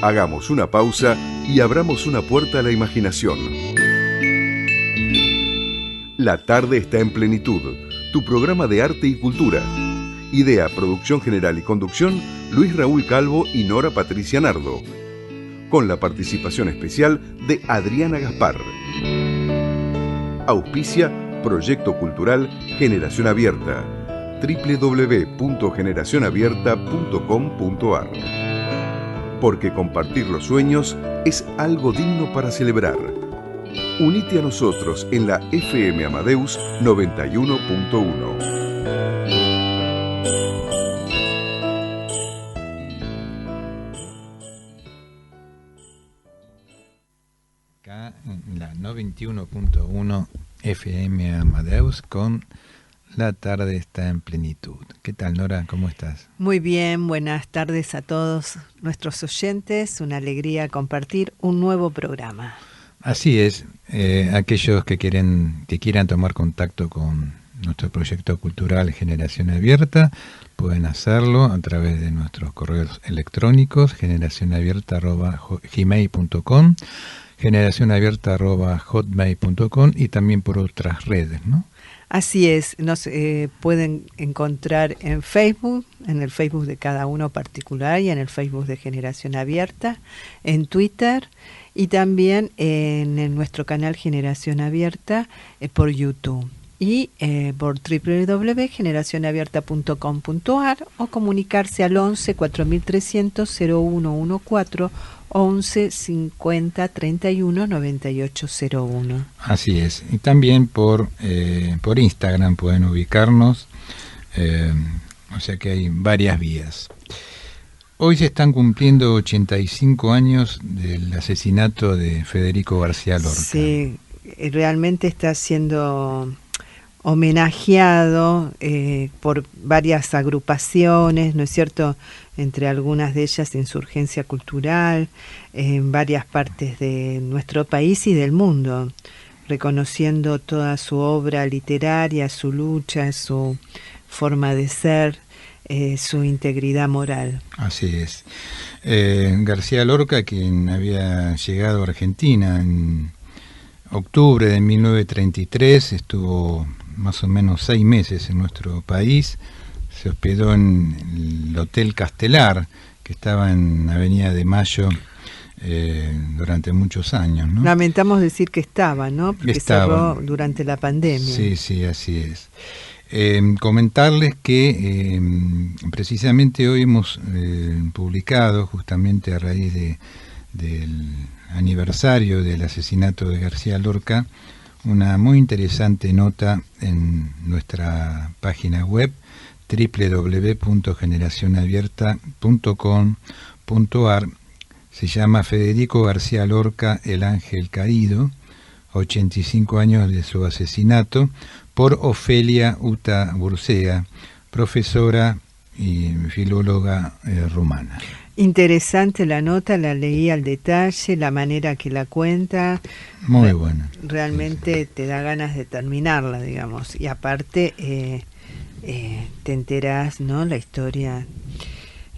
Hagamos una pausa y abramos una puerta a la imaginación. La tarde está en plenitud, tu programa de arte y cultura. Idea, producción general y conducción, Luis Raúl Calvo y Nora Patricia Nardo. Con la participación especial de Adriana Gaspar. Auspicia Proyecto Cultural Generación Abierta. www.generacionabierta.com.ar. Porque compartir los sueños es algo digno para celebrar. Unite a nosotros en la FM Amadeus 91.1. Acá en la 91.1 FM Amadeus con La tarde está en plenitud. ¿Qué tal, Nora? ¿Cómo estás? Muy bien, buenas tardes a todos nuestros oyentes. Una alegría compartir un nuevo programa. Así es. Aquellos que quieran tomar contacto con nuestro proyecto cultural Generación Abierta pueden hacerlo a través de nuestros correos electrónicos generacionabierta@gmail.com, generacionabierta@hotmail.com y también por otras redes, ¿no? Así es, nos pueden encontrar en Facebook, en el Facebook de cada uno particular y en el Facebook de Generación Abierta, en Twitter y también en nuestro canal Generación Abierta por YouTube y por www.generacionabierta.com.ar o comunicarse al 11 4300 0114 11 50 31 98 01. Así es. Y también por Instagram pueden ubicarnos. O sea que hay varias vías. Hoy se están cumpliendo 85 años del asesinato de Federico García Lorca. Sí, realmente está siendo homenajeado por varias agrupaciones, ¿no es cierto?, entre algunas de ellas Insurgencia Cultural, en varias partes de nuestro país y del mundo, reconociendo toda su obra literaria, su lucha, su forma de ser, su integridad moral. Así es. García Lorca, quien había llegado a Argentina en octubre de 1933, estuvo más o menos 6 meses en nuestro país. Se hospedó en el Hotel Castelar, que estaba en Avenida de Mayo durante muchos años, ¿no? Lamentamos decir que estaba, ¿no? Porque cerró durante la pandemia. Sí, sí, así es. Comentarles que precisamente hoy hemos publicado, justamente a raíz del aniversario del asesinato de García Lorca, una muy interesante nota en nuestra página web www.generacionabierta.com.ar. Se llama Federico García Lorca, el ángel caído, 85 años de su asesinato, por Ofelia Uta Bursea, profesora y filóloga rumana. Interesante la nota, la leí al detalle, la manera que la cuenta. Muy buena. Realmente sí. Te da ganas de terminarla, digamos. Y aparte te enterás, ¿no?, la historia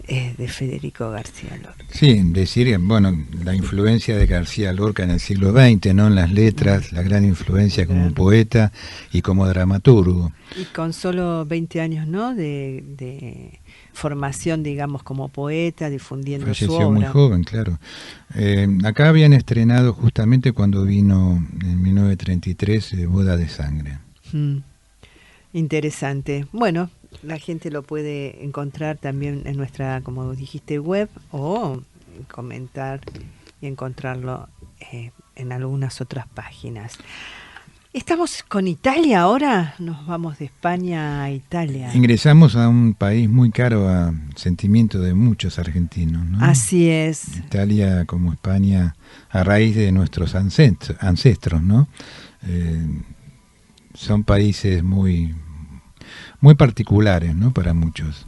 de Federico García Lorca. Sí, decir, bueno, la influencia de García Lorca en el siglo XX, ¿no?, en las letras, la gran influencia como poeta y como dramaturgo. Y con solo 20 años, ¿no?, de formación, digamos, como poeta, difundiendo Falleció su obra. Muy joven, claro. Acá habían estrenado justamente cuando vino en 1933 Boda de Sangre. Interesante. Bueno, la gente lo puede encontrar también en nuestra, como dijiste, web o comentar y encontrarlo en algunas otras páginas. Estamos con Italia ahora, nos vamos de España a Italia. Ingresamos a un país muy caro a sentimiento de muchos argentinos, ¿no? Así es. Italia como España, a raíz de nuestros ancestros, ¿no? Son países muy particulares, ¿no?, para muchos.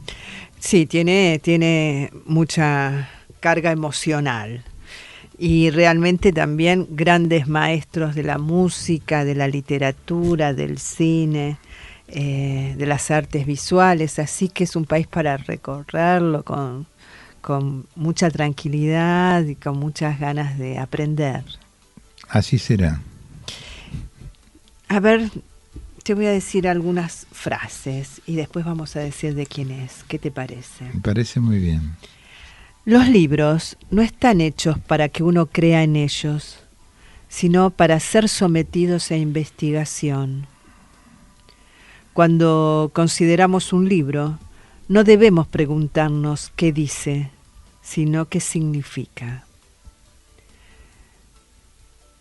Sí, tiene mucha carga emocional. Y realmente también grandes maestros de la música, de la literatura, del cine, de las artes visuales, así que es un país para recorrerlo con con mucha tranquilidad y con muchas ganas de aprender. Así será. A ver, te voy a decir algunas frases y después vamos a decir de quién es. ¿Qué te parece? Me parece muy bien. Los libros no están hechos para que uno crea en ellos, sino para ser sometidos a investigación. Cuando consideramos un libro, no debemos preguntarnos qué dice, sino qué significa.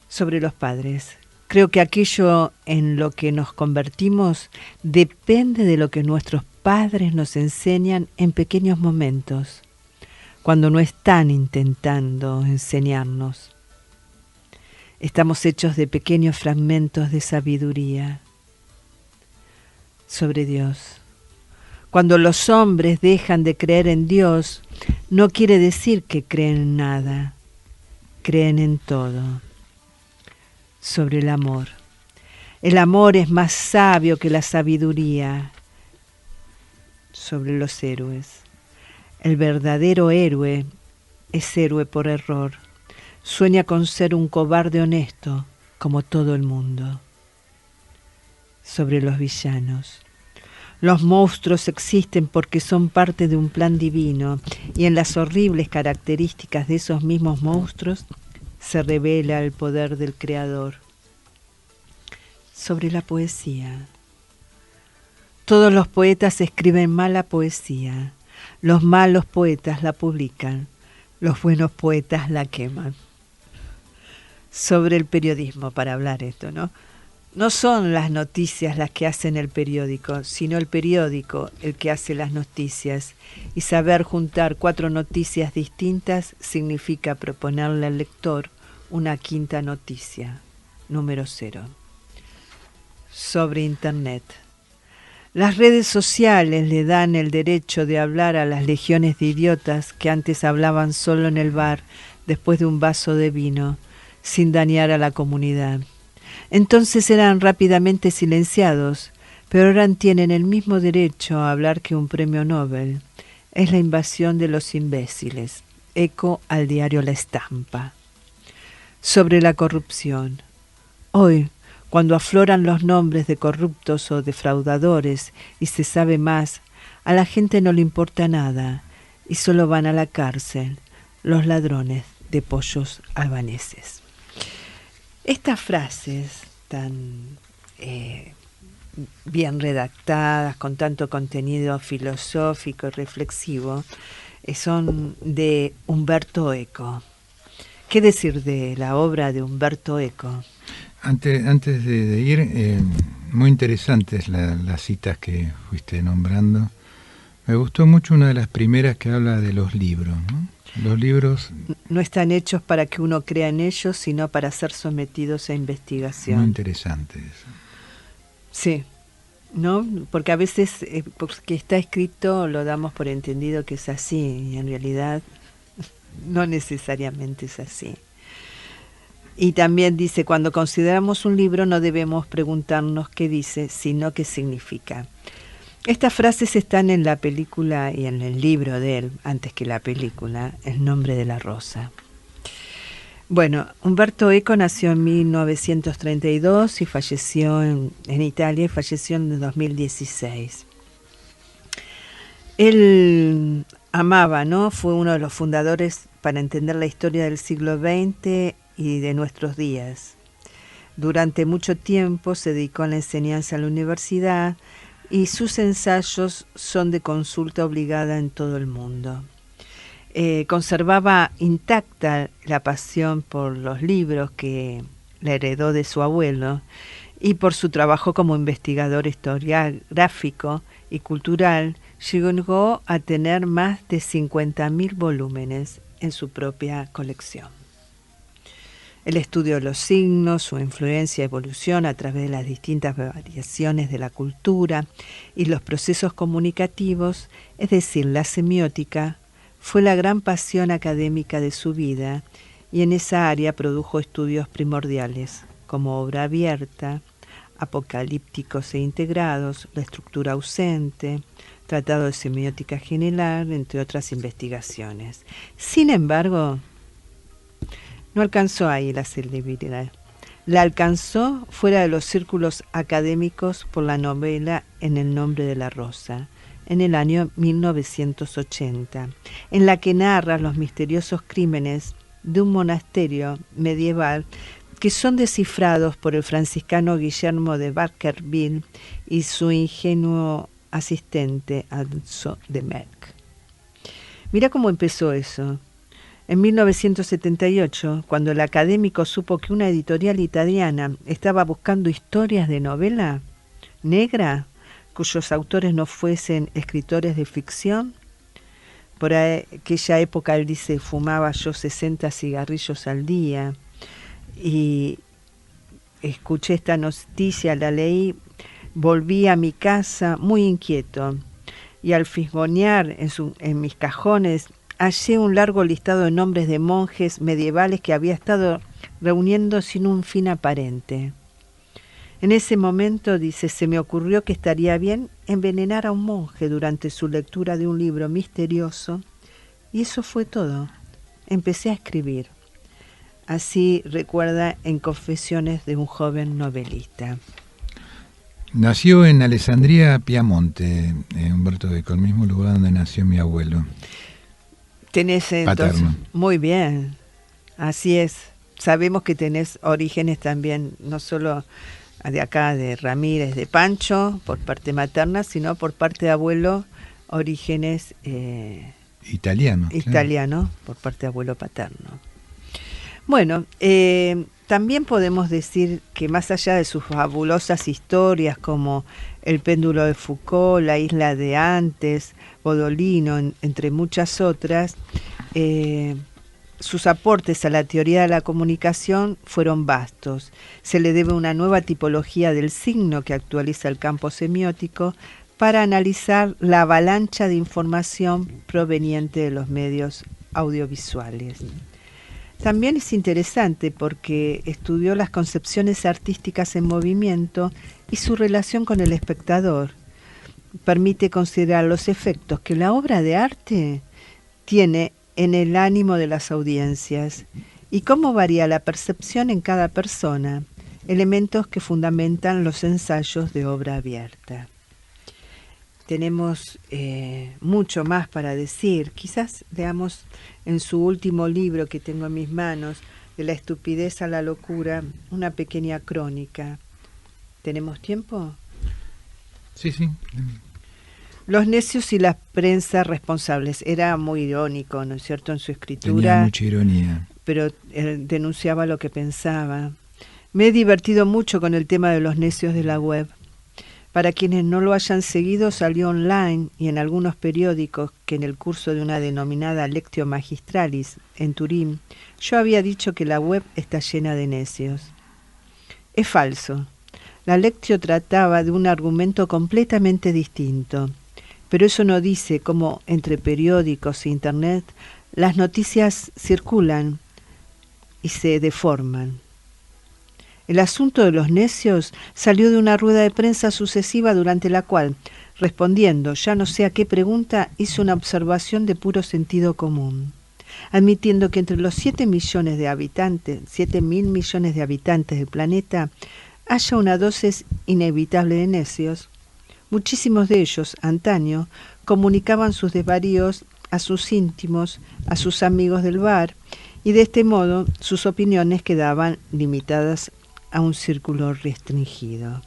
Sobre los padres, creo que aquello en lo que nos convertimos depende de lo que nuestros padres nos enseñan en pequeños momentos, cuando no están intentando enseñarnos. Estamos hechos de pequeños fragmentos de sabiduría. Sobre Dios. Cuando los hombres dejan de creer en Dios, no quiere decir que creen en nada, creen en todo. Sobre el amor. El amor es más sabio que la sabiduría. Sobre los héroes. El verdadero héroe es héroe por error. Sueña con ser un cobarde honesto, como todo el mundo. Sobre los villanos. Los monstruos existen porque son parte de un plan divino, y en las horribles características de esos mismos monstruos se revela el poder del Creador. Sobre la poesía. Todos los poetas escriben mala poesía. Los malos poetas la publican. Los buenos poetas la queman. Sobre el periodismo, para hablar esto, ¿no? No son las noticias las que hacen el periódico, sino el periódico el que hace las noticias. Y saber juntar 4 noticias distintas significa proponerle al lector una quinta noticia. Número 0. Sobre Internet. Las redes sociales le dan el derecho de hablar a las legiones de idiotas que antes hablaban solo en el bar después de un vaso de vino, sin dañar a la comunidad. Entonces eran rápidamente silenciados, pero ahora tienen el mismo derecho a hablar que un premio Nobel. Es la invasión de los imbéciles. Eco al diario La Estampa. Sobre la corrupción. Hoy, cuando afloran los nombres de corruptos o defraudadores y se sabe más, a la gente no le importa nada y solo van a la cárcel los ladrones de pollos albaneses. Estas frases tan bien redactadas, con tanto contenido filosófico y reflexivo, son de Umberto Eco. ¿Qué decir de la obra de Umberto Eco? Antes de ir, muy interesantes las citas que fuiste nombrando. Me gustó mucho una de las primeras que habla de los libros, ¿no? Los libros no están hechos para que uno crea en ellos, sino para ser sometidos a investigación. Muy interesante eso. Sí, ¿no? Porque a veces, porque está escrito, lo damos por entendido que es así, y en realidad no necesariamente es así. Y también dice, cuando consideramos un libro no debemos preguntarnos qué dice, sino qué significa. Estas frases están en la película y en el libro de él, antes que la película, El nombre de la rosa. Bueno, Umberto Eco nació en 1932 y falleció en Italia, y falleció en 2016. Él amaba, ¿no? Fue uno de los fundadores para entender la historia del siglo XX y de nuestros días. Durante mucho tiempo se dedicó a la enseñanza en la universidad y sus ensayos son de consulta obligada en todo el mundo. Conservaba intacta la pasión por los libros que la heredó de su abuelo y por su trabajo como investigador historiográfico y cultural. Llegó a tener más de 50.000 volúmenes en su propia colección. El estudio de los signos, su influencia y evolución a través de las distintas variaciones de la cultura y los procesos comunicativos, es decir, la semiótica, fue la gran pasión académica de su vida y en esa área produjo estudios primordiales como obra abierta, apocalípticos e integrados, la estructura ausente, tratado de semiótica general, entre otras investigaciones. Sin embargo, no alcanzó ahí la celebridad. La alcanzó fuera de los círculos académicos por la novela En el nombre de la rosa, en el año 1980, en la que narra los misteriosos crímenes de un monasterio medieval que son descifrados por el franciscano Guillermo de Baskerville y su ingenuo asistente Alonso de Merck. Mira cómo empezó eso. En 1978, cuando el académico supo que una editorial italiana estaba buscando historias de novela negra cuyos autores no fuesen escritores de ficción, por aquella época él dice, fumaba yo 60 cigarrillos al día, y escuché esta noticia, la leí, volví a mi casa muy inquieto, y al fisgonear en mis cajones hallé un largo listado de nombres de monjes medievales que había estado reuniendo sin un fin aparente. En ese momento, dice, se me ocurrió que estaría bien envenenar a un monje durante su lectura de un libro misterioso, y eso fue todo. Empecé a escribir. Así recuerda en Confesiones de un joven novelista. Nació en Alessandria, Piamonte, Humberto Eco, el mismo lugar donde nació mi abuelo. Tenés entonces, paterno. Muy bien, así es. Sabemos que tenés orígenes también, no solo de acá, de Ramírez, de Pancho, por parte materna, sino por parte de abuelo, orígenes italiano, por parte de abuelo paterno. Bueno, también podemos decir que más allá de sus fabulosas historias como El péndulo de Foucault, La isla de antes, Bodolino, entre muchas otras, sus aportes a la teoría de la comunicación fueron vastos. Se le debe una nueva tipología del signo que actualiza el campo semiótico para analizar la avalancha de información proveniente de los medios audiovisuales. También es interesante porque estudió las concepciones artísticas en movimiento y su relación con el espectador. Permite considerar los efectos que la obra de arte tiene en el ánimo de las audiencias y cómo varía la percepción en cada persona, elementos que fundamentan los ensayos de obra abierta. Tenemos mucho más para decir. Quizás leamos en su último libro que tengo en mis manos, De la estupidez a la locura, una pequeña crónica. ¿Tenemos tiempo? Sí, sí. Los necios y las prensas responsables. Era muy irónico, ¿no es cierto?, en su escritura. Tenía mucha ironía. Pero denunciaba lo que pensaba. Me he divertido mucho con el tema de los necios de la web. Para quienes no lo hayan seguido, salió online y en algunos periódicos que en el curso de una denominada Lectio Magistralis en Turín, yo había dicho que la web está llena de necios. Es falso. La Lectio trataba de un argumento completamente distinto, pero eso no dice cómo entre periódicos e internet las noticias circulan y se deforman. El asunto de los necios salió de una rueda de prensa sucesiva durante la cual, respondiendo ya no sé a qué pregunta, hizo una observación de puro sentido común, admitiendo que entre los 7 millones de habitantes, 7.000 millones de habitantes del planeta, haya una dosis inevitable de necios. Muchísimos de ellos, antaño, comunicaban sus desvaríos a sus íntimos, a sus amigos del bar, y de este modo sus opiniones quedaban limitadas a un círculo restringido.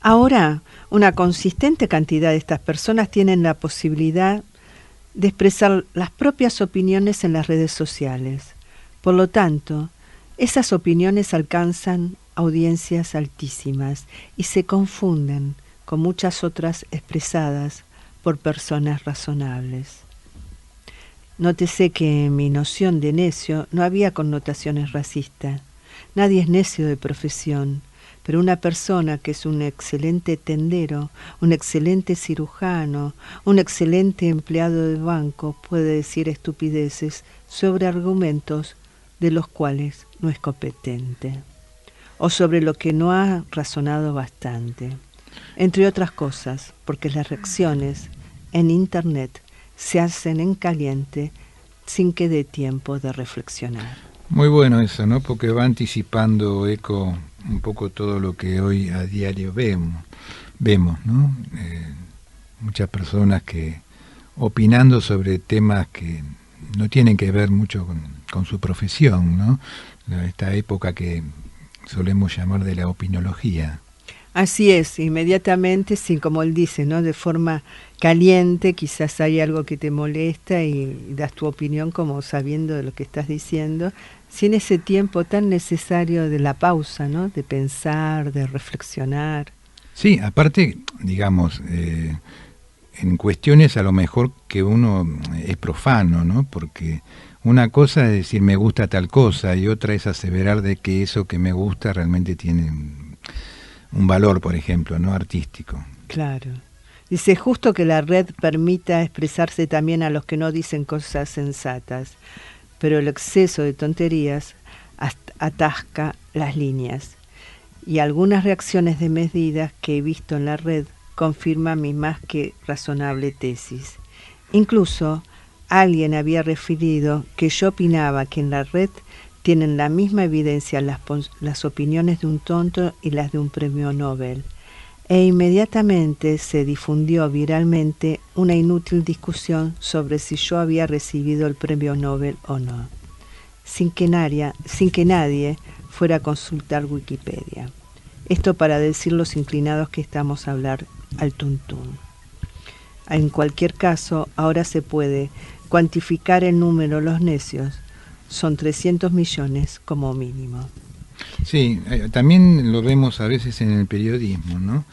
Ahora, una consistente cantidad de estas personas tienen la posibilidad de expresar las propias opiniones en las redes sociales. Por lo tanto, esas opiniones alcanzan audiencias altísimas y se confunden con muchas otras expresadas por personas razonables. Nótese que en mi noción de necio no había connotaciones racistas. Nadie es necio de profesión, pero una persona que es un excelente tendero, un excelente cirujano, un excelente empleado de banco puede decir estupideces sobre argumentos de los cuales no es competente, o sobre lo que no ha razonado bastante. Entre otras cosas, porque las reacciones en Internet se hacen en caliente sin que dé tiempo de reflexionar. Muy bueno eso, ¿no? Porque va anticipando eco un poco todo lo que hoy a diario vemos, ¿no? Muchas personas que opinando sobre temas que no tienen que ver mucho con su profesión, ¿no? Esta época que solemos llamar de la opinología. Así es, inmediatamente, sin como él dice, ¿no? De forma caliente, quizás hay algo que te molesta y das tu opinión como sabiendo de lo que estás diciendo, sin ese tiempo tan necesario de la pausa, ¿no? De pensar, de reflexionar. Sí, aparte, digamos, en cuestiones a lo mejor que uno es profano, ¿no? Porque una cosa es decir me gusta tal cosa y otra es aseverar de que eso que me gusta realmente tiene un valor, por ejemplo, ¿no? Artístico. Claro. Dice, justo que la red permita expresarse también a los que no dicen cosas sensatas, pero el exceso de tonterías atasca las líneas. Y algunas reacciones desmedidas que he visto en la red confirman mi más que razonable tesis. Incluso alguien había referido que yo opinaba que en la red tienen la misma evidencia las opiniones de un tonto y las de un premio Nobel. E inmediatamente se difundió viralmente una inútil discusión sobre si yo había recibido el premio Nobel o no, sin que nadie fuera a consultar Wikipedia. Esto para decir los inclinados que estamos a hablar al tuntún. En cualquier caso, ahora se puede cuantificar el número, los necios. Son 300 millones como mínimo. Sí, también lo vemos a veces en el periodismo, ¿no?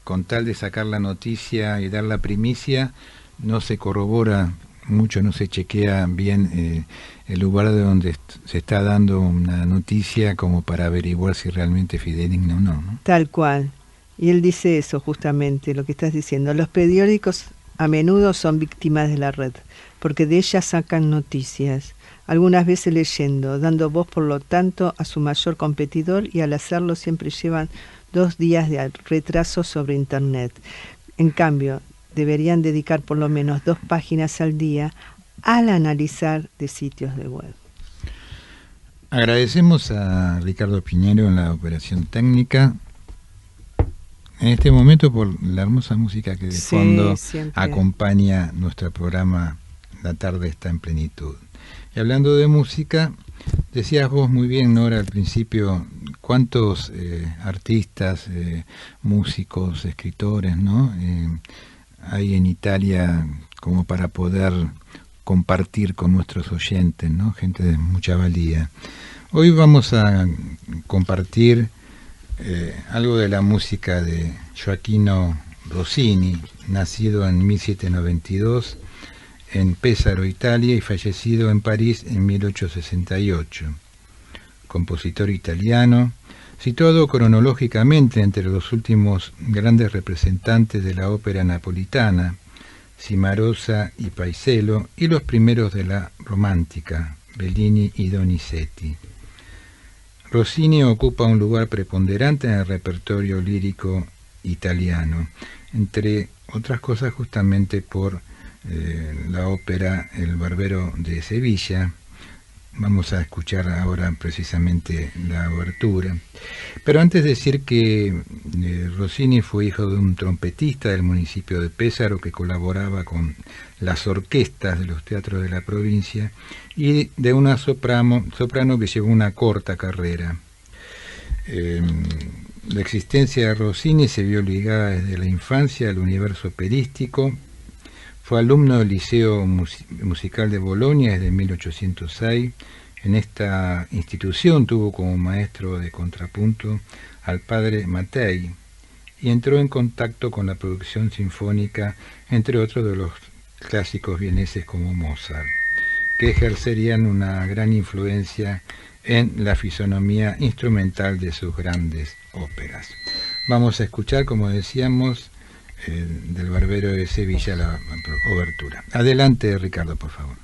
Con tal de sacar la noticia y dar la primicia, no se corrobora mucho, no se chequea bien el lugar de donde se está dando una noticia como para averiguar si realmente es fidedigna o no, ¿no? Tal cual. Y él dice eso justamente, lo que estás diciendo. Los periódicos a menudo son víctimas de la red, porque de ellas sacan noticias, algunas veces leyendo, dando voz por lo tanto a su mayor competidor y al hacerlo siempre llevan 2 días de retraso sobre Internet. En cambio, deberían dedicar por lo menos 2 páginas al día al analizar de sitios de web. Agradecemos a Ricardo Piñero en la operación técnica. En este momento por la hermosa música que de fondo siempre acompaña nuestro programa La tarde está en plenitud. Y hablando de música, decías vos muy bien, Nora, al principio, cuántos artistas, músicos, escritores, ¿no? Hay en Italia como para poder compartir con nuestros oyentes, ¿no? Gente de mucha valía. Hoy vamos a compartir algo de la música de Gioachino Rossini, nacido en 1792 en Pesaro, Italia, y fallecido en París en 1868. Compositor italiano, situado cronológicamente entre los últimos grandes representantes de la ópera napolitana, Cimarosa y Paisiello, y los primeros de la romántica, Bellini y Donizetti. Rossini ocupa un lugar preponderante en el repertorio lírico italiano, entre otras cosas justamente por la ópera El Barbero de Sevilla. Vamos a escuchar ahora precisamente la obertura. Pero antes decir que Rossini fue hijo de un trompetista del municipio de Pesaro que colaboraba con las orquestas de los teatros de la provincia y de una soprano que llevó una corta carrera. La existencia de Rossini se vio ligada desde la infancia al universo operístico. Fue alumno del Liceo Musical de Bolonia desde 1806. En esta institución tuvo como maestro de contrapunto al padre Mattei y entró en contacto con la producción sinfónica, entre otros de los clásicos vieneses como Mozart, que ejercerían una gran influencia en la fisonomía instrumental de sus grandes óperas. Vamos a escuchar, como decíamos, del Barbero de Sevilla, la obertura. Adelante, Ricardo, por favor.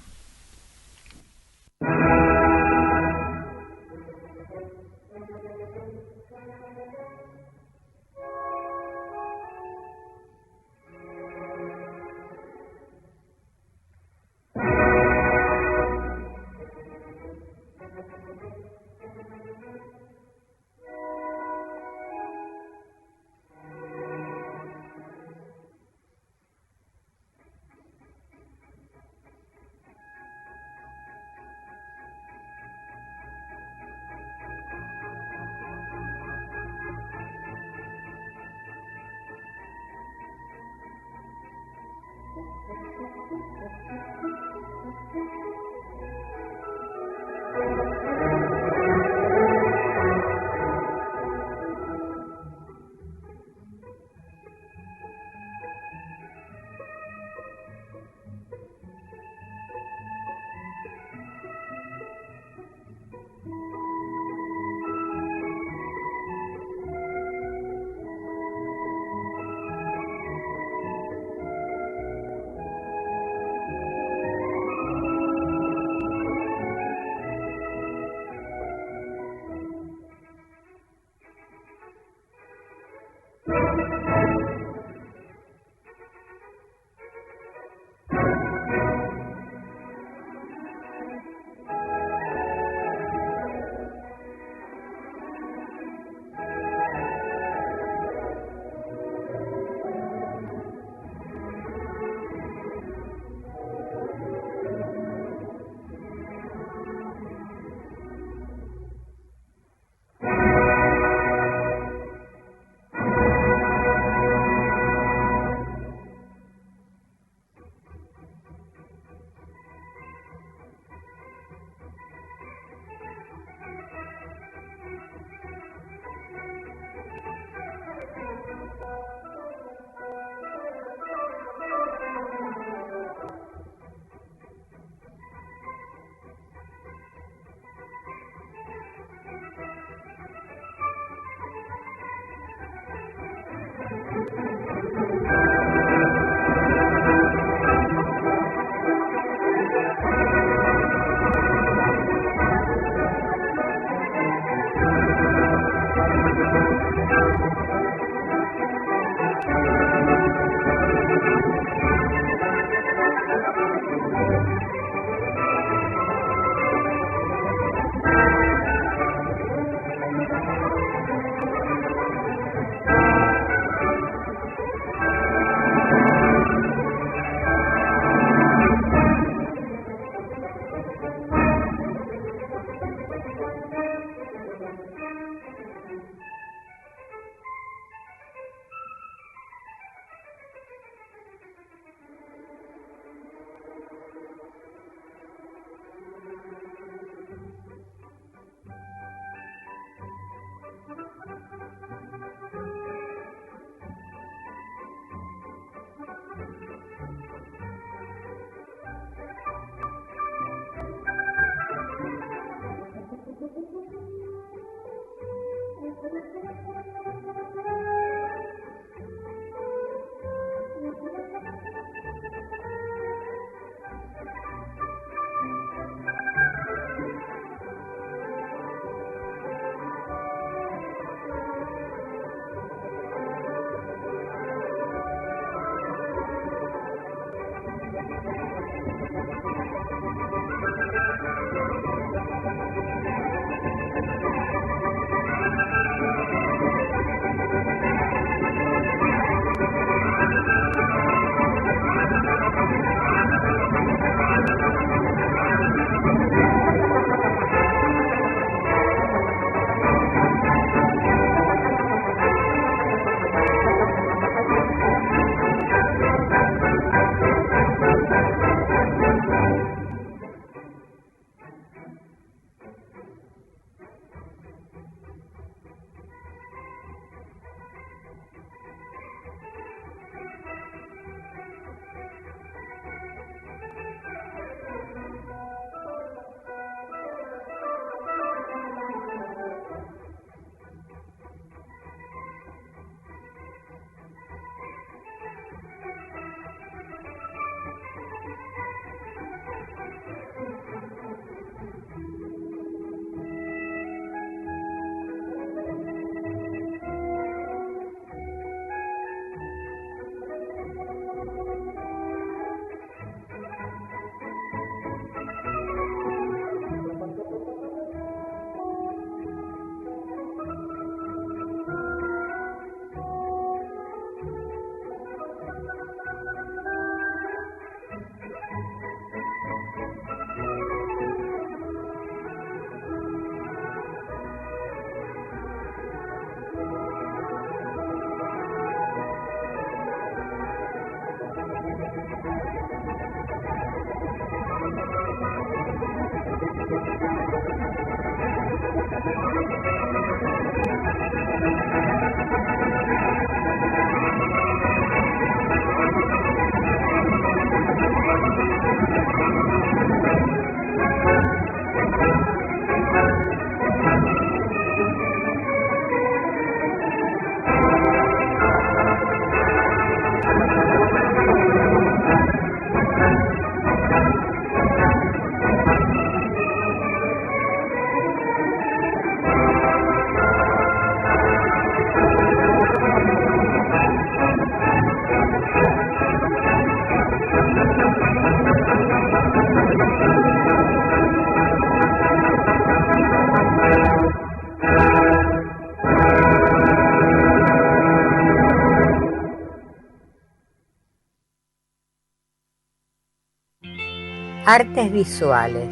Artes visuales,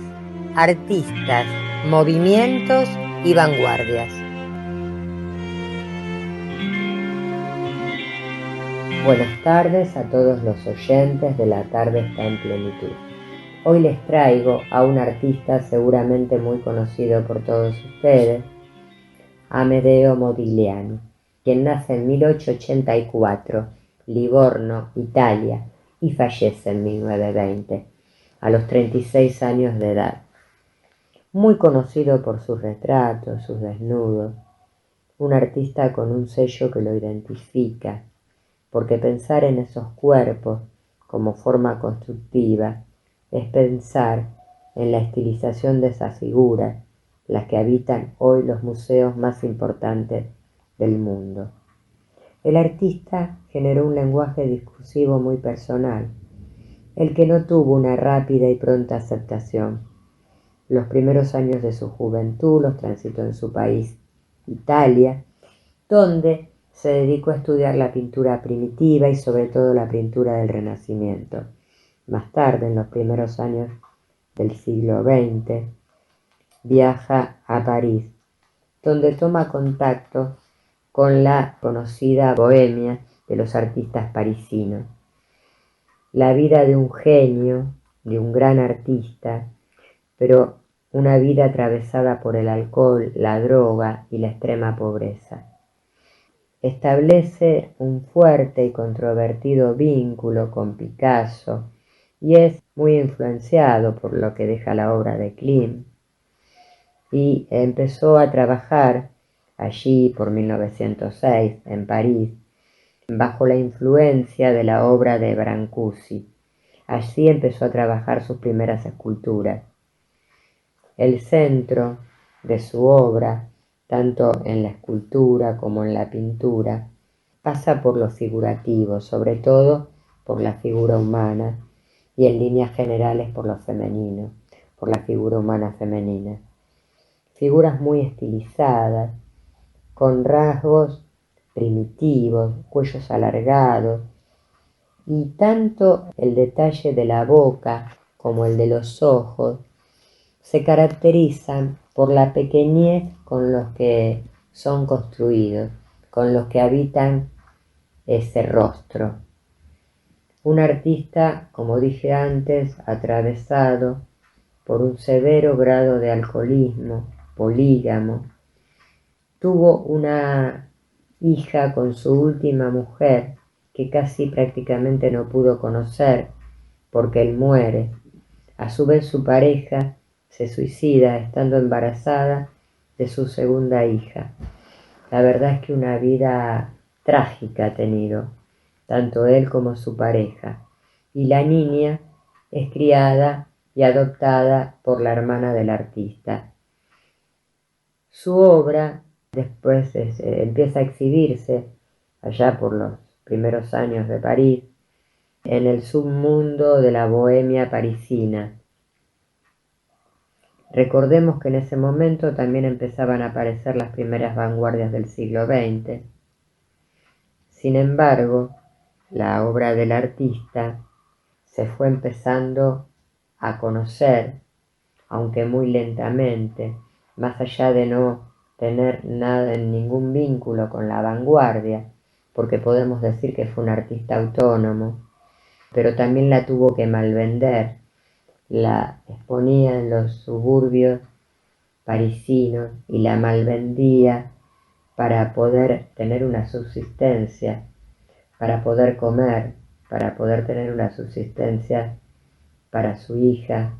artistas, movimientos y vanguardias. Buenas tardes a todos los oyentes de La Tarde Está en Plenitud. Hoy les traigo a un artista seguramente muy conocido por todos ustedes, Amedeo Modigliani, quien nace en 1884, Livorno, Italia, y fallece en 1920. A los 36 años de edad. Muy conocido por sus retratos, sus desnudos, un artista con un sello que lo identifica, porque pensar en esos cuerpos como forma constructiva es pensar en la estilización de esas figuras, las que habitan hoy los museos más importantes del mundo. El artista generó un lenguaje discursivo muy personal, el que no tuvo una rápida y pronta aceptación. Los primeros años de su juventud los transitó en su país, Italia, donde se dedicó a estudiar la pintura primitiva y sobre todo la pintura del Renacimiento. Más tarde, en los primeros años del siglo XX, viaja a París, donde toma contacto con la conocida bohemia de los artistas parisinos. La vida de un genio, de un gran artista, pero una vida atravesada por el alcohol, la droga y la extrema pobreza. Establece un fuerte y controvertido vínculo con Picasso y es muy influenciado por lo que deja la obra de Klimt. Y empezó a trabajar allí por 1906 en París, bajo la influencia de la obra de Brancusi. Allí empezó a trabajar sus primeras esculturas. El centro de su obra, tanto en la escultura como en la pintura, pasa por lo figurativo, sobre todo por la figura humana y en líneas generales por lo femenino, por la figura humana femenina. Figuras muy estilizadas, con rasgos primitivos, cuellos alargados, y tanto el detalle de la boca como el de los ojos se caracterizan por la pequeñez con los que son construidos, con los que habitan ese rostro. Un artista, como dije antes, atravesado por un severo grado de alcoholismo, polígamo, tuvo una hija con su última mujer que casi prácticamente no pudo conocer porque él muere. A su vez su pareja se suicida estando embarazada de su segunda hija. La verdad es que una vida trágica ha tenido, tanto él como su pareja, y la niña es criada y adoptada por la hermana del artista. Su obra después empieza a exhibirse allá por los primeros años de París, en el submundo de la bohemia parisina. Recordemos que en ese momento también empezaban a aparecer las primeras vanguardias del siglo XX. Sin embargo, la obra del artista se fue empezando a conocer, aunque muy lentamente, más allá de no tener nada, ningún vínculo con la vanguardia, porque podemos decir que fue un artista autónomo, pero también la tuvo que malvender, la exponía en los suburbios parisinos y la malvendía para poder tener una subsistencia, para poder comer, para poder tener una subsistencia para su hija,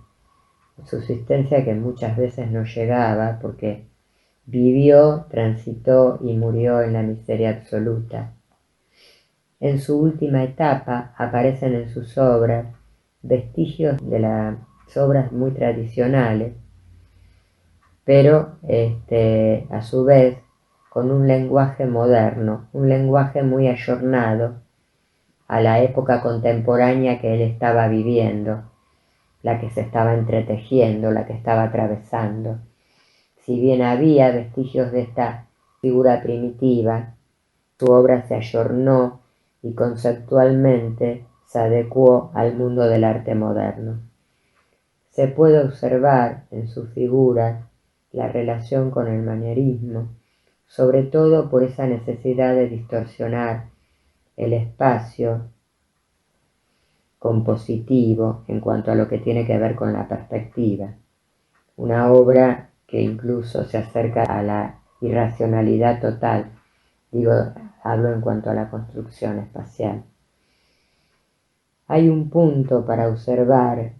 subsistencia que muchas veces no llegaba porque vivió, transitó y murió en la miseria absoluta. En su última etapa aparecen en sus obras vestigios de las obras muy tradicionales, pero a su vez con un lenguaje moderno, un lenguaje muy ayornado a la época contemporánea que él estaba viviendo, la que se estaba entretejiendo, la que estaba atravesando. Si bien había vestigios de esta figura primitiva, su obra se ayornó y conceptualmente se adecuó al mundo del arte moderno. Se puede observar en su figura la relación con el manierismo, sobre todo por esa necesidad de distorsionar el espacio compositivo en cuanto a lo que tiene que ver con la perspectiva. Una obra que incluso se acerca a la irracionalidad total, hablo en cuanto a la construcción espacial. Hay un punto para observar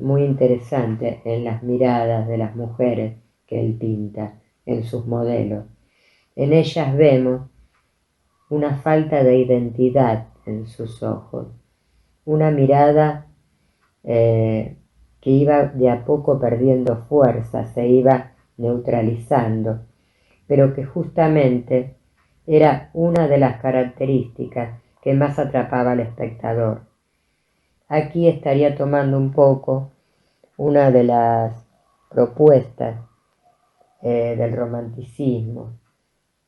muy interesante en las miradas de las mujeres que él pinta, en sus modelos. En ellas vemos una falta de identidad en sus ojos, una mirada que iba de a poco perdiendo fuerza, se iba neutralizando, pero que justamente era una de las características que más atrapaba al espectador. Aquí estaría tomando un poco una de las propuestas del romanticismo,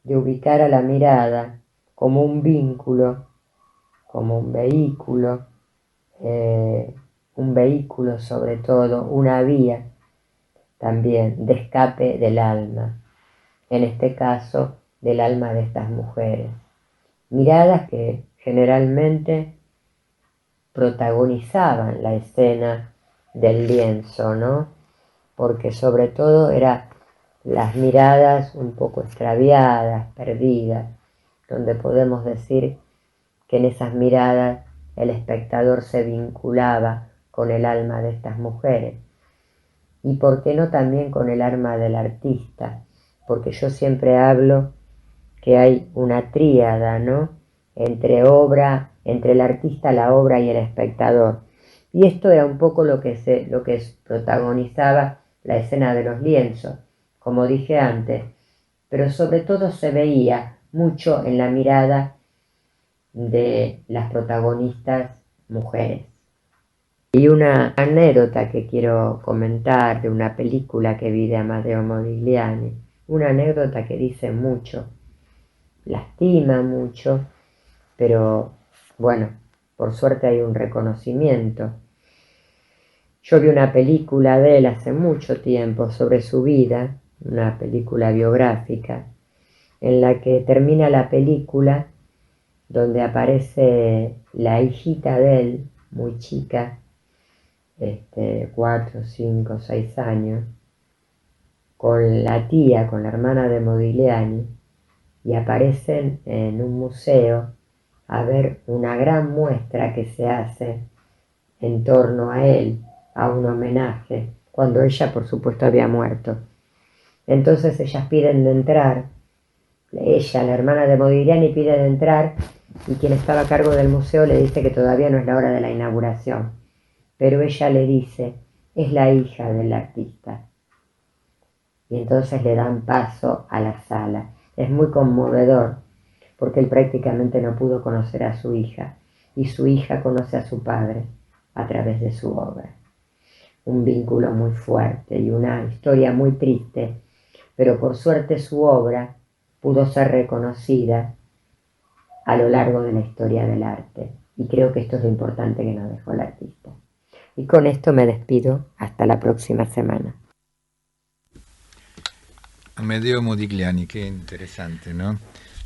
de ubicar a la mirada como un vínculo, como un vehículo sobre todo, una vía también de escape del alma, en este caso del alma de estas mujeres. Miradas que generalmente protagonizaban la escena del lienzo, ¿no? Porque sobre todo eran las miradas un poco extraviadas, perdidas, donde podemos decir que en esas miradas el espectador se vinculaba con el alma de estas mujeres. Y por qué no también con el alma del artista, porque yo siempre hablo que hay una tríada, ¿no? Entre el artista, la obra y el espectador. Y esto era un poco lo que protagonizaba la escena de los lienzos, como dije antes, pero sobre todo se veía mucho en la mirada de las protagonistas mujeres. Y una anécdota que quiero comentar de una película que vi de Amadeo Modigliani, una anécdota que dice mucho, lastima mucho, pero bueno, por suerte hay un reconocimiento. Yo vi una película de él hace mucho tiempo sobre su vida, una película biográfica, en la que termina la película donde aparece la hijita de él, muy chica, 4, 5, 6 años, con la tía, con la hermana de Modigliani, y aparecen en un museo a ver una gran muestra que se hace en torno a él, a un homenaje, cuando ella por supuesto había muerto. Entonces ellas piden de entrar, ella, la hermana de Modigliani, pide de entrar, y quien estaba a cargo del museo le dice que todavía no es la hora de la inauguración, pero ella le dice, es la hija del artista. Y entonces le dan paso a la sala. Es muy conmovedor, porque él prácticamente no pudo conocer a su hija, y su hija conoce a su padre a través de su obra. Un vínculo muy fuerte y una historia muy triste, pero por suerte su obra pudo ser reconocida a lo largo de la historia del arte, y creo que esto es lo importante que nos dejó el artista. Y con esto me despido hasta la próxima semana. Amedeo Modigliani, qué interesante, ¿no?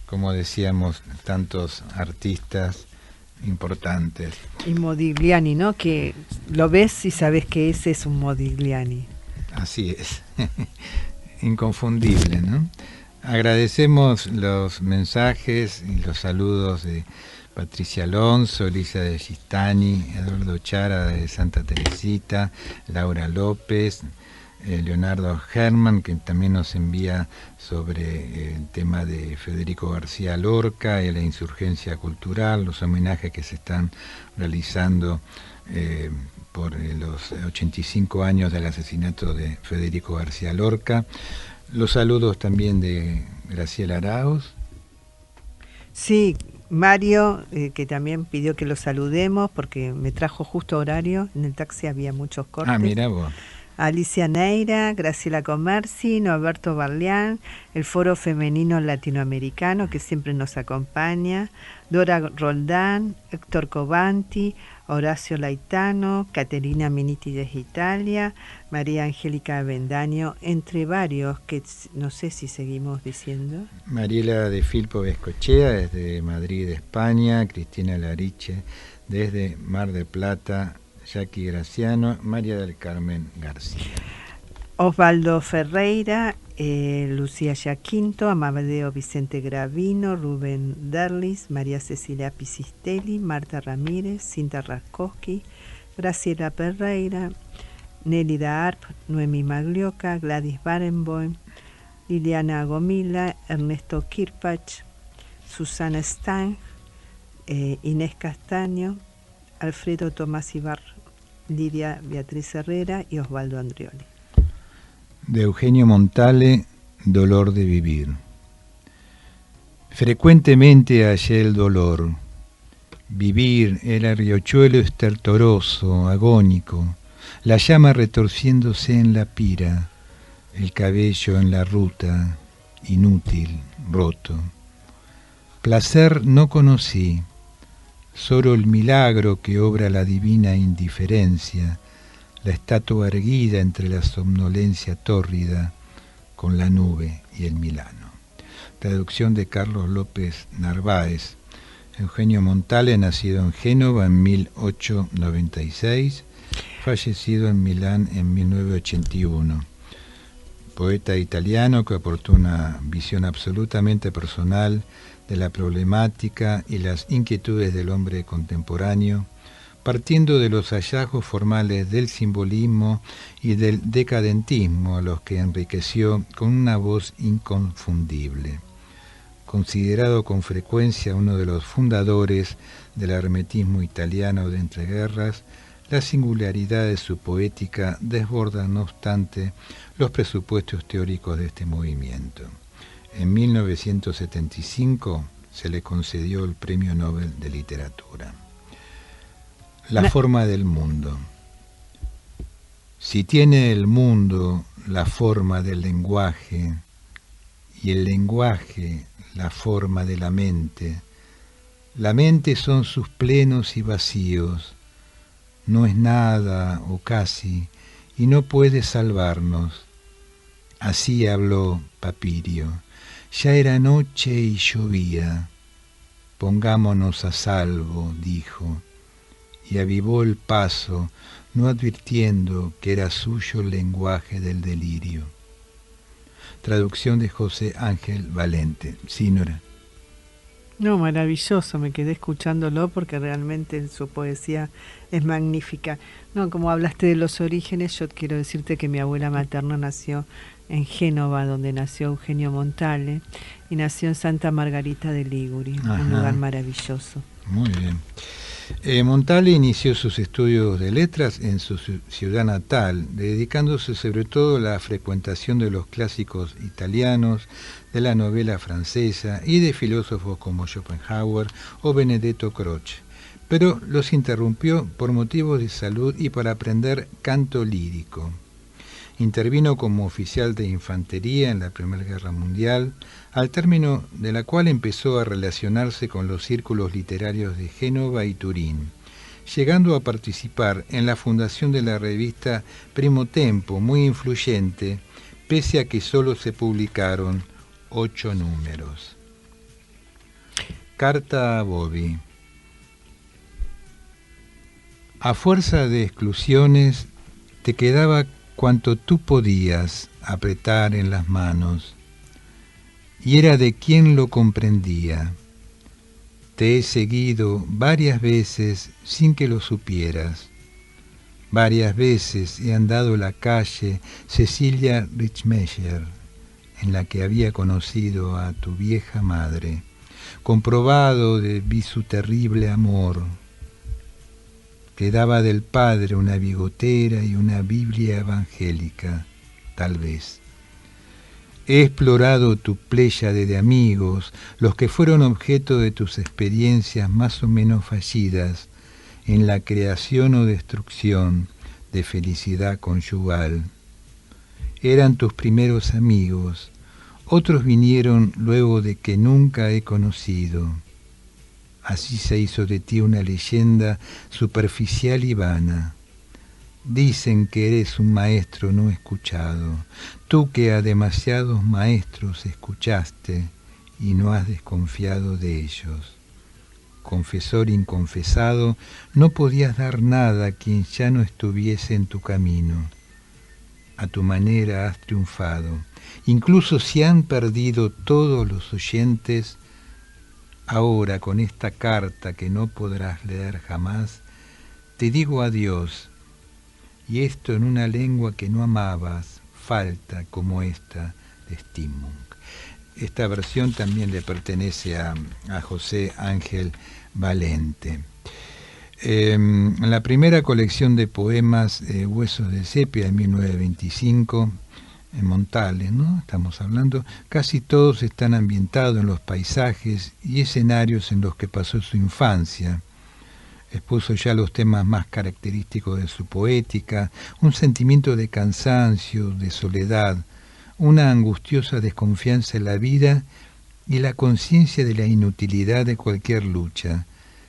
Como decíamos, tantos artistas importantes. Y Modigliani, ¿no? Que lo ves y sabes que ese es un Modigliani. Así es, inconfundible, ¿no? Agradecemos los mensajes y los saludos de Patricia Alonso, Elisa de Gistani, Eduardo Chara de Santa Teresita, Laura López, Leonardo Herman, que también nos envía sobre el tema de Federico García Lorca y la insurgencia cultural, los homenajes que se están realizando por los 85 años del asesinato de Federico García Lorca. Los saludos también de Graciela Arauz. Sí, Mario, que también pidió que lo saludemos porque me trajo justo horario, en el taxi había muchos cortes. Ah, mira vos. Alicia Neira, Graciela Comerci, Norberto Barlián, el Foro Femenino Latinoamericano que siempre nos acompaña, Dora Roldán, Héctor Covanti, Horacio Laitano, Caterina Miniti desde Italia, María Angélica Avendaño, entre varios que no sé si seguimos diciendo. Mariela de Filpo Vescochea desde Madrid, España, Cristina Lariche desde Mar del Plata, Jackie Graciano, María del Carmen García. Osvaldo Ferreira, Lucía Yaquinto, Amadeo Vicente Gravino, Rubén Derlis, María Cecilia Pisistelli, Marta Ramírez, Cinta Raskowski, Graciela Pereira, Nélida Arp, Noemí Maglioca, Gladys Barenboim, Liliana Gomila, Ernesto Kirpach, Susana Stein, Inés Castaño, Alfredo Tomás Ibarra, Lidia Beatriz Herrera y Osvaldo Andrioli. De Eugenio Montale, Dolor de vivir. Frecuentemente hallé el dolor. Vivir era riachuelo estertoroso, agónico, la llama retorciéndose en la pira, el cabello en la ruta, inútil, roto. Placer no conocí, solo el milagro que obra la divina indiferencia, la estatua erguida entre la somnolencia tórrida con la nube y el Milano. Traducción de Carlos López Narváez. Eugenio Montale, nacido en Génova en 1896, fallecido en Milán en 1981. Poeta italiano que aportó una visión absolutamente personal de la problemática y las inquietudes del hombre contemporáneo, partiendo de los hallazgos formales del simbolismo y del decadentismo a los que enriqueció con una voz inconfundible. Considerado con frecuencia uno de los fundadores del hermetismo italiano de entreguerras, la singularidad de su poética desborda, no obstante, los presupuestos teóricos de este movimiento. En 1975 se le concedió el Premio Nobel de Literatura. La forma del mundo. Si tiene el mundo la forma del lenguaje y el lenguaje la forma de la mente son sus plenos y vacíos, no es nada o casi, y no puede salvarnos. Así habló Papirio. Ya era noche y llovía. Pongámonos a salvo, dijo, y avivó el paso, no advirtiendo que era suyo el lenguaje del delirio. Traducción de José Ángel Valente. Sí, Nora. No, maravilloso, me quedé escuchándolo porque realmente su poesía es magnífica. No, como hablaste de los orígenes, yo quiero decirte que mi abuela materna nació en Génova, donde nació Eugenio Montale, y nació en Santa Margarita de Liguri, un lugar maravilloso. Muy bien. Montale inició sus estudios de letras en su ciudad natal, dedicándose sobre todo a la frecuentación de los clásicos italianos, de la novela francesa y de filósofos como Schopenhauer o Benedetto Croce, pero los interrumpió por motivos de salud y para aprender canto lírico. Intervino como oficial de infantería en la Primera Guerra Mundial, al término de la cual empezó a relacionarse con los círculos literarios de Génova y Turín, llegando a participar en la fundación de la revista Primo Tempo, muy influyente, pese a que solo se publicaron 8 números. Carta a Bobby. A fuerza de exclusiones, te quedaba cuanto tú podías apretar en las manos, y era de quien lo comprendía. Te he seguido varias veces sin que lo supieras. Varias veces he andado la calle Cecilia Richmeyer, en la que había conocido a tu vieja madre. Comprobado vi su terrible amor. Quedaba del padre una bigotera y una Biblia evangélica, tal vez. He explorado tu pléyade de amigos, los que fueron objeto de tus experiencias más o menos fallidas en la creación o destrucción de felicidad conyugal. Eran tus primeros amigos, otros vinieron luego de que nunca he conocido. Así se hizo de ti una leyenda superficial y vana. Dicen que eres un maestro no escuchado, tú que a demasiados maestros escuchaste y no has desconfiado de ellos. Confesor inconfesado, no podías dar nada a quien ya no estuviese en tu camino. A tu manera has triunfado. Incluso si han perdido todos los oyentes, ahora con esta carta que no podrás leer jamás, te digo adiós, y esto en una lengua que no amabas, falta como esta de Stimmung. Esta versión también le pertenece a José Ángel Valente. En la primera colección de poemas, Huesos de Sepia, de 1925, en Montale, ¿no? Estamos hablando, casi todos están ambientados en los paisajes y escenarios en los que pasó su infancia. Expuso ya los temas más característicos de su poética, un sentimiento de cansancio, de soledad, una angustiosa desconfianza en la vida y la conciencia de la inutilidad de cualquier lucha,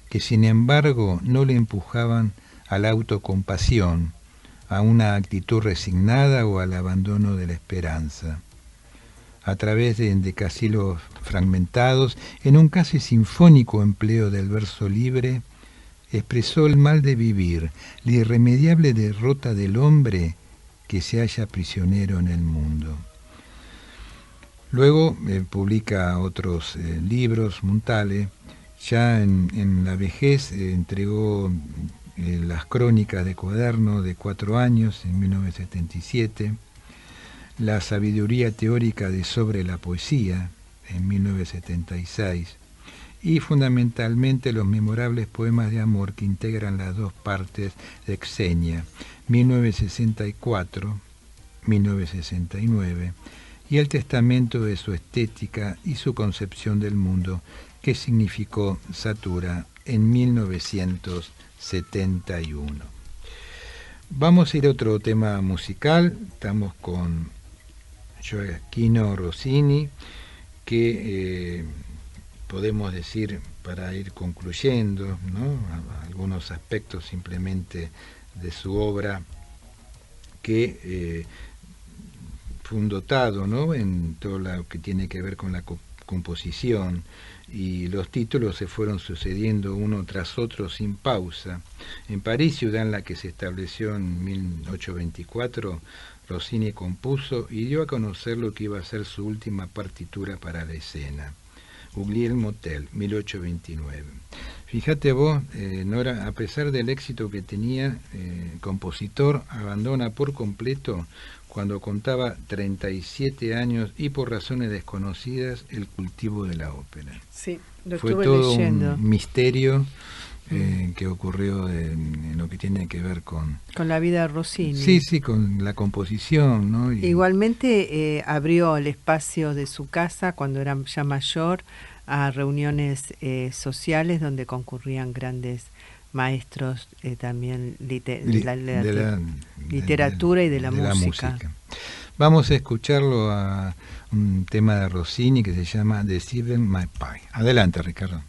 que sin embargo no le empujaban a la autocompasión, a una actitud resignada o al abandono de la esperanza. A través de endecasílabos fragmentados, en un casi sinfónico empleo del verso libre, expresó el mal de vivir, la irremediable derrota del hombre que se halla prisionero en el mundo. Luego publica otros libros, Montale. Ya en la vejez entregó las crónicas de cuaderno de 4 años, en 1977, la sabiduría teórica de Sobre la poesía, en 1976, y fundamentalmente los memorables poemas de amor que integran las dos partes de Xenia, 1964-1969, y el testamento de su estética y su concepción del mundo, que significó Satura en 1971. Vamos a ir a otro tema musical. Estamos con Gioacchino Rossini, que podemos decir, para ir concluyendo, ¿no?, algunos aspectos simplemente de su obra, que fue un dotado, ¿no?, en todo lo que tiene que ver con la composición, y los títulos se fueron sucediendo uno tras otro sin pausa. En París, ciudad en la que se estableció en 1824, Rossini compuso y dio a conocer lo que iba a ser su última partitura para la escena, Guglielmo Tell, 1829. Fíjate vos, Nora, a pesar del éxito que tenía, el compositor abandona por completo, cuando contaba 37 años y por razones desconocidas, el cultivo de la ópera. Sí, lo Fue estuve todo leyendo. un misterio que ocurrió en lo que tiene que ver con la vida de Rossini. Sí, con la composición, ¿no? Igualmente abrió el espacio de su casa cuando era ya mayor a reuniones sociales donde concurrían grandes maestros también de la literatura y de la música. Vamos a escucharlo a un tema de Rossini que se llama The Seven My Pie. Adelante, Ricardo.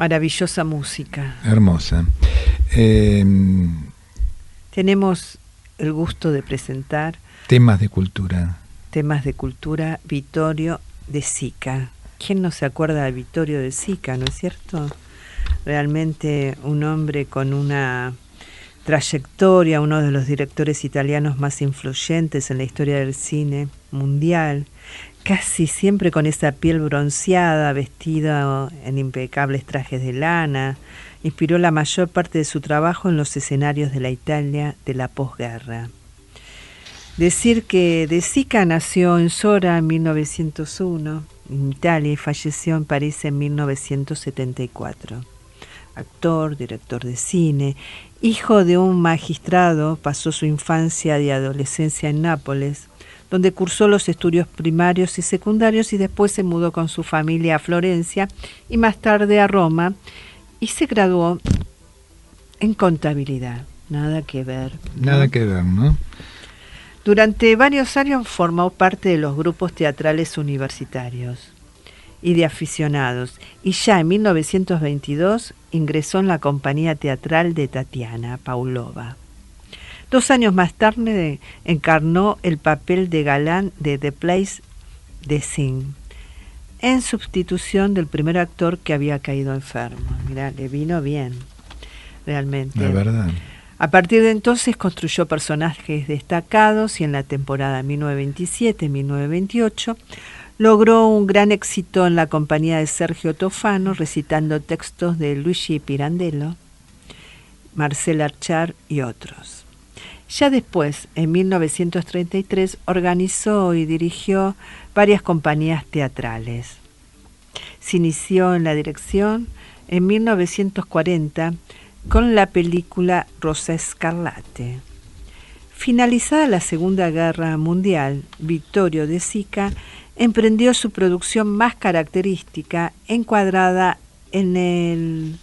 Maravillosa música. Hermosa. Tenemos el gusto de presentar Temas de cultura. Vittorio De Sica. ¿Quién no se acuerda de Vittorio De Sica, no es cierto? Realmente un hombre con una trayectoria, uno de los directores italianos más influyentes en la historia del cine mundial, casi siempre con esa piel bronceada, vestido en impecables trajes de lana. Inspiró la mayor parte de su trabajo en los escenarios de la Italia de la posguerra. Decir que De Sica nació en Sora en 1901, en Italia, y falleció en París en 1974. Actor, director de cine, hijo de un magistrado, pasó su infancia y adolescencia en Nápoles, donde cursó los estudios primarios y secundarios y después se mudó con su familia a Florencia y más tarde a Roma y se graduó en contabilidad. Nada que ver, ¿no? Nada que ver, ¿no? Durante varios años formó parte de los grupos teatrales universitarios y de aficionados, y ya en 1922 ingresó en la compañía teatral de Tatiana Paulova. 2 años más tarde encarnó el papel de galán de The Place de Sin, en sustitución del primer actor que había caído enfermo. Mirá, le vino bien, realmente. La verdad. A partir de entonces construyó personajes destacados y en la temporada 1927-1928 logró un gran éxito en la compañía de Sergio Tofano, recitando textos de Luigi Pirandello, Marcel Archer y otros. Ya después, en 1933, organizó y dirigió varias compañías teatrales. Se inició en la dirección en 1940 con la película Rosa Escarlate. Finalizada la Segunda Guerra Mundial, Vittorio De Sica emprendió su producción más característica, encuadrada en el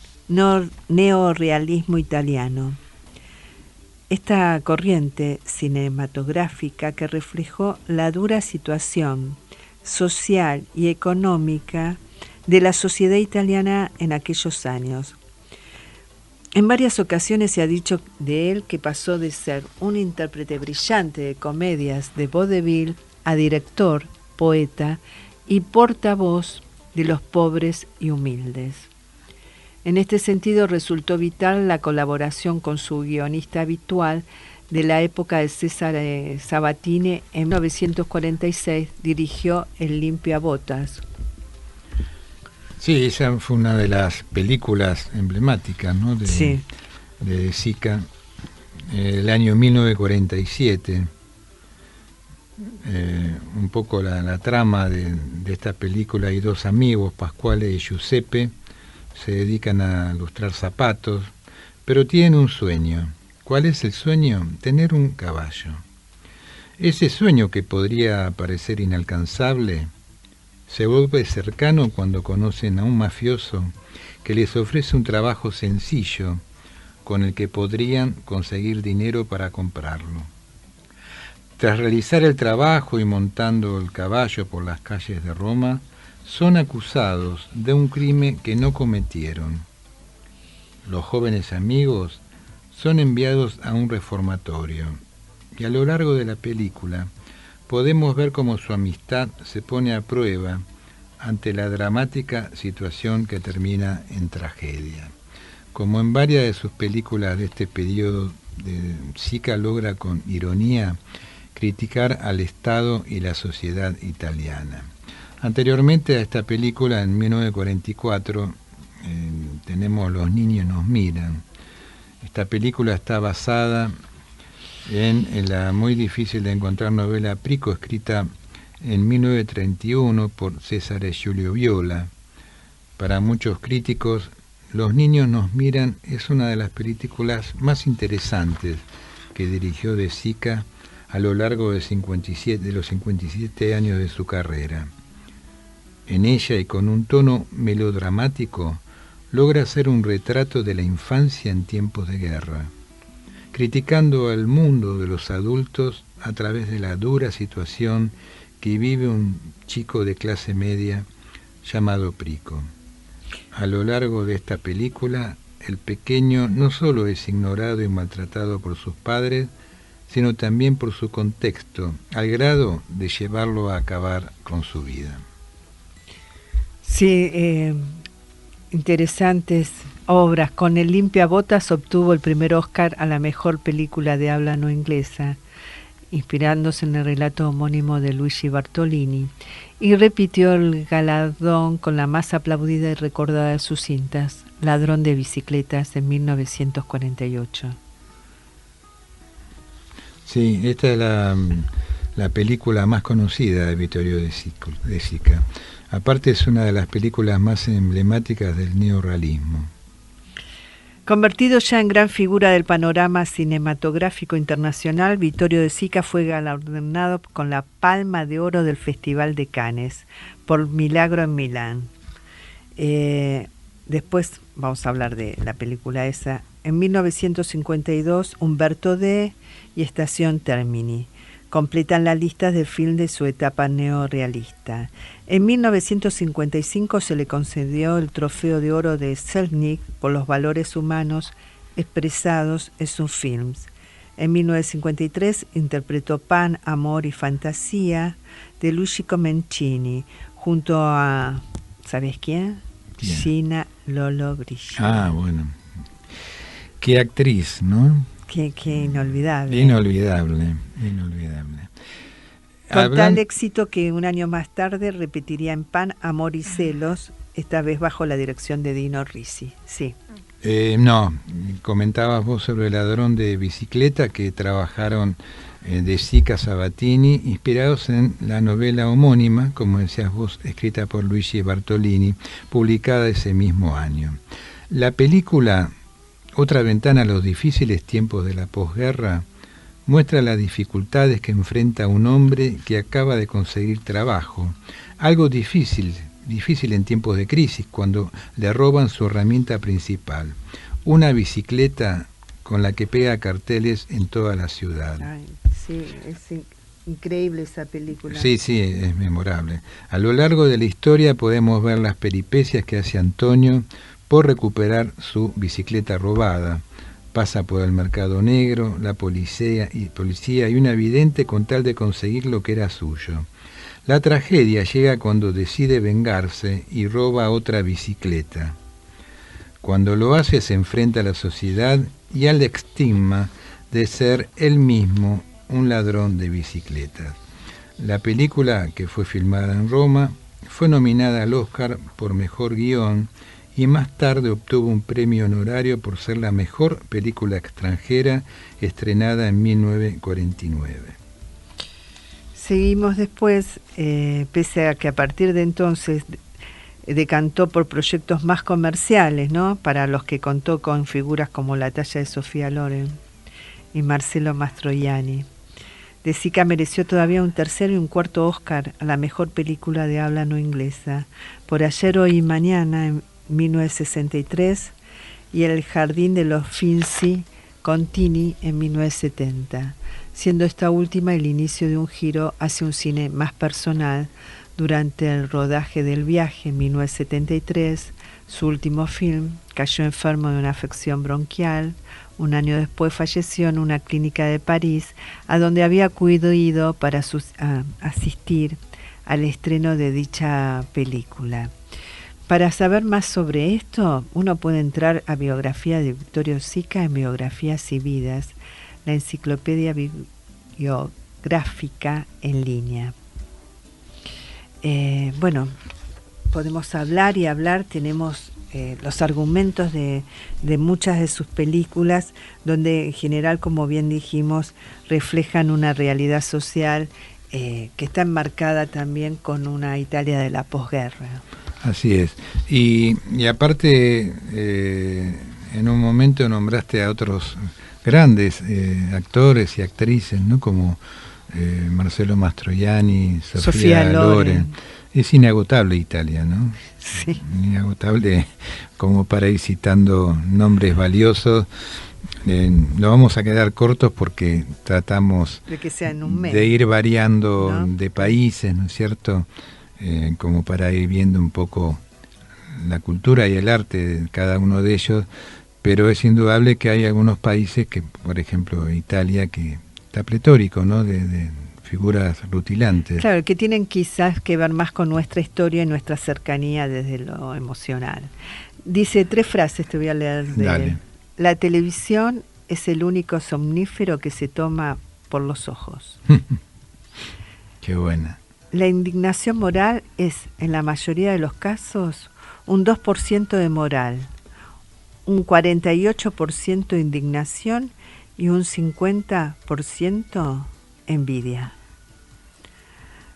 neorrealismo italiano. Esta corriente cinematográfica que reflejó la dura situación social y económica de la sociedad italiana en aquellos años. En varias ocasiones se ha dicho de él que pasó de ser un intérprete brillante de comedias de vodevil a director, poeta y portavoz de los pobres y humildes. En este sentido resultó vital la colaboración con su guionista habitual de la época de Cesare Sabatini. En 1946 dirigió El Limpiabotas. Sí, esa fue una de las películas emblemáticas, ¿no? De De Sica, el año 1947. Un poco la trama de esta película: hay 2 amigos, Pasquale y Giuseppe, se dedican a lustrar zapatos, pero tienen un sueño. ¿Cuál es el sueño? Tener un caballo. Ese sueño, que podría parecer inalcanzable, se vuelve cercano cuando conocen a un mafioso que les ofrece un trabajo sencillo con el que podrían conseguir dinero para comprarlo. Tras realizar el trabajo y montando el caballo por las calles de Roma, son acusados de un crimen que no cometieron. Los jóvenes amigos son enviados a un reformatorio y a lo largo de la película podemos ver cómo su amistad se pone a prueba ante la dramática situación que termina en tragedia. Como en varias de sus películas de este periodo, Sica logra con ironía criticar al Estado y la sociedad italiana. Anteriormente a esta película, en 1944, tenemos Los niños nos miran. Esta película está basada en la muy difícil de encontrar novela Prico, escrita en 1931 por Cesare Giulio Viola. Para muchos críticos, Los niños nos miran es una de las películas más interesantes que dirigió De Sica a lo largo de los 57 años de su carrera. En ella, y con un tono melodramático, logra hacer un retrato de la infancia en tiempos de guerra, criticando al mundo de los adultos a través de la dura situación que vive un chico de clase media llamado Prico. A lo largo de esta película, el pequeño no solo es ignorado y maltratado por sus padres, sino también por su contexto, al grado de llevarlo a acabar con su vida. Sí, interesantes obras. Con El Limpiabotas obtuvo el primer Oscar a la mejor película de habla no inglesa, inspirándose en el relato homónimo de Luigi Bartolini, y repitió el galardón con la más aplaudida y recordada de sus cintas, Ladrón de bicicletas, en 1948. Sí, esta es la película más conocida de Vittorio De Sica. Aparte es una de las películas más emblemáticas del neorrealismo. Convertido ya en gran figura del panorama cinematográfico internacional, Vittorio De Sica fue galardonado con la Palma de Oro del Festival de Cannes por Milagro en Milán. Después vamos a hablar de la película esa. En 1952, Umberto D. y Estación Termini completan la lista de film de su etapa neorrealista. En 1955 se le concedió el Trofeo de Oro de Selznick por los valores humanos expresados en sus films. En 1953 interpretó Pan, Amor y Fantasía de Luigi Comencini junto a, ¿sabes quién? ¿Quién? Gina Lollobrigida. Ah, bueno. Qué actriz, ¿no? Qué inolvidable. Inolvidable. Con tal éxito que un año más tarde repetiría en Pan, Amor y Celos, esta vez bajo la dirección de Dino Risi. Sí. No, comentabas vos sobre el Ladrón de bicicleta, que trabajaron De Sica, Sabatini, inspirados en la novela homónima, como decías vos, escrita por Luigi Bartolini, publicada ese mismo año. La película Otra ventana a los difíciles tiempos de la posguerra muestra las dificultades que enfrenta un hombre que acaba de conseguir trabajo, algo difícil en tiempos de crisis, cuando le roban su herramienta principal, una bicicleta con la que pega carteles en toda la ciudad. Ay, sí, es increíble esa película. Sí, es memorable. A lo largo de la historia podemos ver las peripecias que hace Antonio por recuperar su bicicleta robada. Pasa por el mercado negro, la policía y una vidente con tal de conseguir lo que era suyo. La tragedia llega cuando decide vengarse y roba otra bicicleta. Cuando lo hace se enfrenta a la sociedad y al estigma de ser él mismo un ladrón de bicicletas. La película, que fue filmada en Roma, fue nominada al Oscar por Mejor Guión y más tarde obtuvo un premio honorario por ser la mejor película extranjera estrenada en 1949. Seguimos después, pese a que a partir de entonces decantó por proyectos más comerciales, ¿no? Para los que contó con figuras como la talla de Sofía Loren y Marcello Mastroianni. De Sica mereció todavía un tercero y un cuarto Oscar a la mejor película de habla no inglesa por Ayer, Hoy y Mañana en 1963 y El Jardín de los Finzi Contini en 1970, siendo esta última el inicio de un giro hacia un cine más personal. Durante el rodaje del Viaje en 1973, su último film, cayó enfermo de una afección bronquial. Un año después falleció en una clínica de París, a donde había acudido para asistir al estreno de dicha película. Para saber más sobre esto, uno puede entrar a Biografía de Vittorio Sica en Biografías y Vidas, la enciclopedia biográfica en línea. Bueno, podemos hablar y hablar, tenemos los argumentos de muchas de sus películas, donde en general, como bien dijimos, reflejan una realidad social que está enmarcada también con una Italia de la posguerra. Así es. Y aparte, en un momento nombraste a otros grandes actores y actrices, ¿no? Como Marcello Mastroianni, Sofía Loren. Es inagotable Italia, ¿no? Sí. Inagotable, como para ir citando nombres valiosos. Lo vamos a quedar cortos porque tratamos de que sea en un mes, de ir variando, ¿no?, de países, ¿no es cierto? Como para ir viendo un poco la cultura y el arte de cada uno de ellos, pero es indudable que hay algunos países, que por ejemplo Italia, que está pletórico, ¿no?, de figuras rutilantes. Claro, que tienen quizás que ver más con nuestra historia y nuestra cercanía desde lo emocional. Dice 3 frases, te voy a leer de Dale. La televisión es el único somnífero que se toma por los ojos. Qué buena. La indignación moral es, en la mayoría de los casos, un 2% de moral, un 48% indignación y un 50% envidia.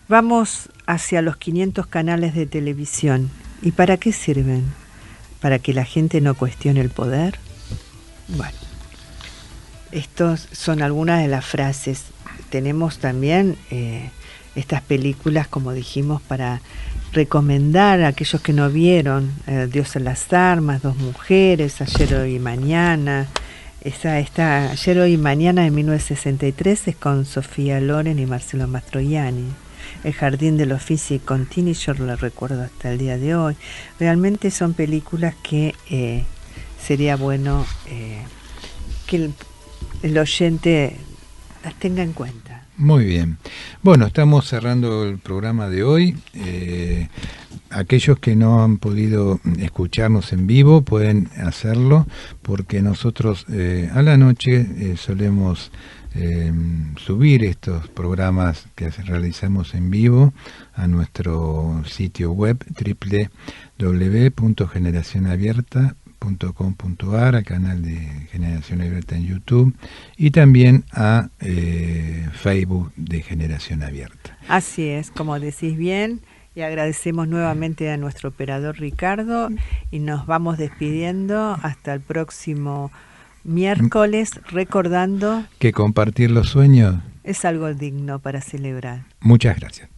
Vamos hacia los 500 canales de televisión. ¿Y para qué sirven? ¿Para que la gente no cuestione el poder? Bueno, estos son algunas de las frases. Tenemos también estas películas, como dijimos, para recomendar a aquellos que no vieron Dios en las armas, Dos mujeres, Ayer, hoy y mañana. Esta Ayer, hoy y mañana de 1963 es con Sofía Loren y Marcelo Mastroianni. El jardín de los Uffizi con Tini, yo la recuerdo hasta el día de hoy. Realmente son películas que sería bueno que el oyente las tenga en cuenta. Muy bien. Bueno, estamos cerrando el programa de hoy. Aquellos que no han podido escucharnos en vivo pueden hacerlo, porque nosotros a la noche solemos subir estos programas que realizamos en vivo a nuestro sitio web www.generacionabierta.com.ar, al canal de Generación Abierta en YouTube y también a Facebook de Generación Abierta. Así es, como decís bien, y agradecemos nuevamente a nuestro operador Ricardo y nos vamos despidiendo hasta el próximo miércoles, recordando que compartir los sueños es algo digno para celebrar. Muchas gracias.